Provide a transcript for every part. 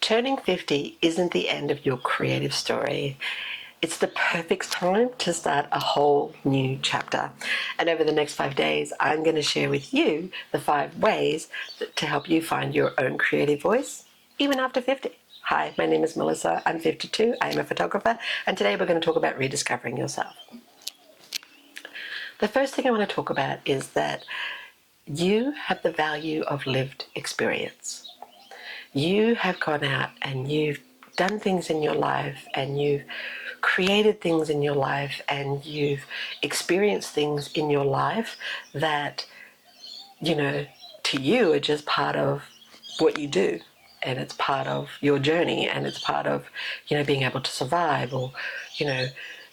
Turning 50 isn't the end of your creative story. It's the perfect time to start a whole new chapter. And over the next 5 days, I'm going to share with you the 5 ways to help you find your own creative voice, even after 50. Hi, my name is Melissa. I'm 52. I am a photographer. And today we're going to talk about rediscovering yourself. The first thing I want to talk about is that you have the value of lived experience. You have gone out and you've done things in your life and you've created things in your life and you've experienced things in your life that, to you are just part of what you do, and it's part of your journey, and it's part of, being able to survive, or,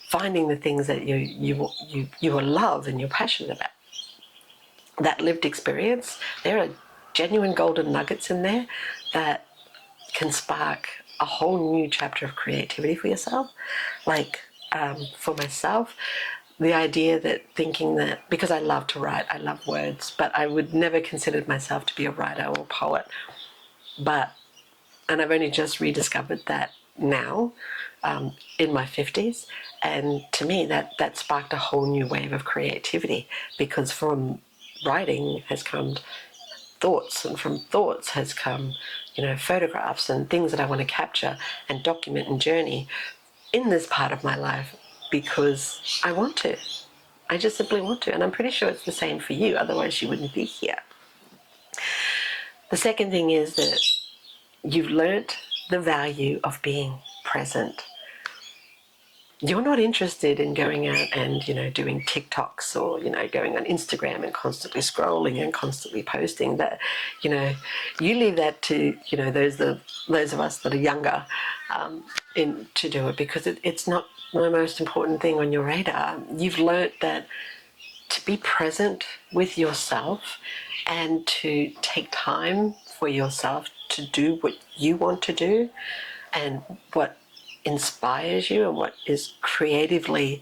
finding the things that you love and you're passionate about. That lived experience, there are genuine golden nuggets in there that can spark a whole new chapter of creativity for yourself. Like for myself, the idea thinking that, because I love to write, I love words, but I would never consider myself to be a writer or a poet. And I've only just rediscovered that now, in my 50s. And to me, that sparked a whole new wave of creativity, because from writing has come thoughts, and from thoughts has come, photographs and things that I want to capture and document and journey in this part of my life, because I want to. I just simply want to. And I'm pretty sure it's the same for you, otherwise you wouldn't be here. The second thing is that you've learnt the value of being present. You're not interested in going out and, doing TikToks or, going on Instagram and constantly scrolling and constantly posting. That, you leave that to, those of us that are younger to do it, because it's not the most important thing on your radar. You've learnt that to be present with yourself and to take time for yourself to do what you want to do and what inspires you and what is creatively,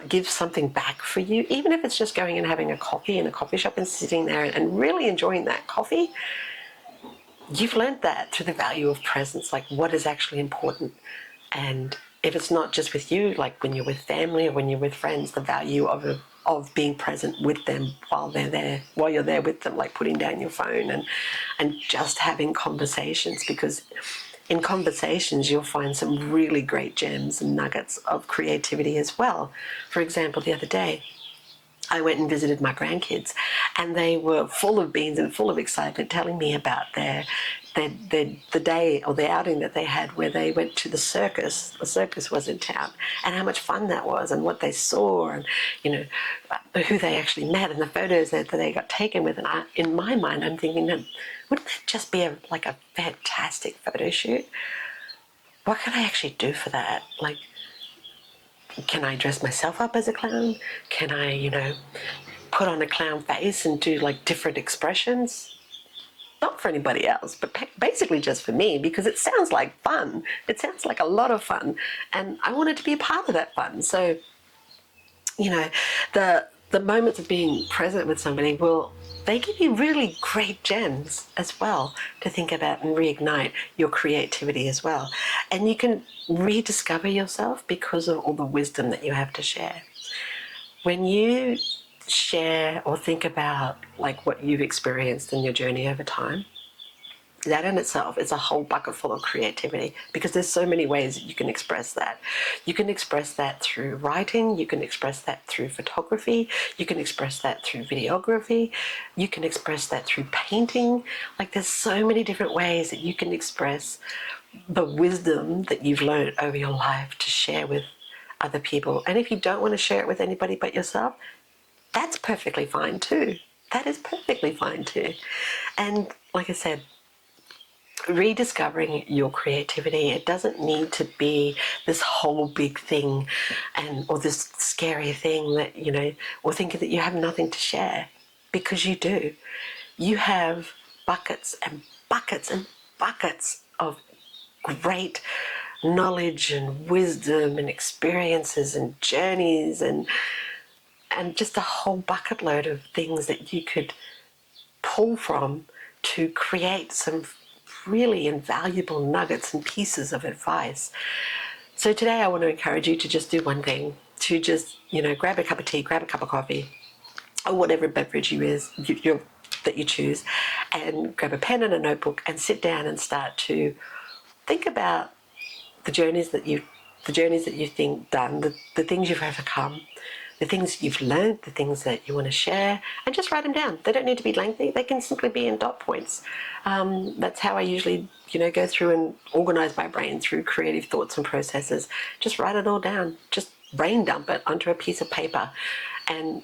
gives something back for you, even if it's just going and having a coffee in a coffee shop and sitting there and really enjoying that coffee. You've learned that through the value of presence, like what is actually important. And if it's not just with you, like when you're with family or when you're with friends, the value of being present with them while you're there with them, like putting down your phone and just having conversations, because in conversations you'll find some really great gems and nuggets of creativity as well. For example, the other day I went and visited my grandkids, and they were full of beans and full of excitement, telling me about the day or the outing that they had, where they went to the circus. The circus was in town, and how much fun that was, and what they saw, and who they actually met, and the photos that they got taken with. And in my mind, I'm thinking, wouldn't it just be a fantastic photo shoot? What can I actually do for that? Like, can I dress myself up as a clown? Can I, put on a clown face and do different expressions? Not for anybody else, but basically just for me, because it sounds like fun. It sounds like a lot of fun, and I wanted to be a part of that fun. So, the moments of being present with somebody, they give you really great gems as well to think about and reignite your creativity as well. And you can rediscover yourself because of all the wisdom that you have to share. When you share or think about what you've experienced in your journey over time, that in itself is a whole bucket full of creativity, because there's so many ways that you can express that. You can express that through writing, you can express that through photography, you can express that through videography, you can express that through painting. There's so many different ways that you can express the wisdom that you've learned over your life to share with other people. And if you don't want to share it with anybody but yourself, that's perfectly fine too. That is perfectly fine too. And like I said, rediscovering your creativity, it doesn't need to be this whole big thing or this scary thing that, or thinking that you have nothing to share, because you do. You have buckets and buckets and buckets of great knowledge and wisdom and experiences and journeys and just a whole bucket load of things that you could pull from to create some really invaluable nuggets and pieces of advice. So today I want to encourage you to just do one thing, to just, grab a cup of tea, grab a cup of coffee, or whatever beverage that you choose, and grab a pen and a notebook and sit down and start to think about the journeys that you think done, the things you've overcome, the things you've learned, the things that you want to share, and just write them down. They don't need to be lengthy. They can simply be in dot points. That's how I usually, go through and organize my brain through creative thoughts and processes. Just write it all down. Just brain dump it onto a piece of paper and,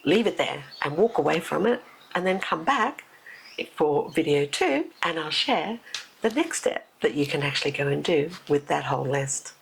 leave it there and walk away from it and then come back for video 2 and I'll share the next step that you can actually go and do with that whole list.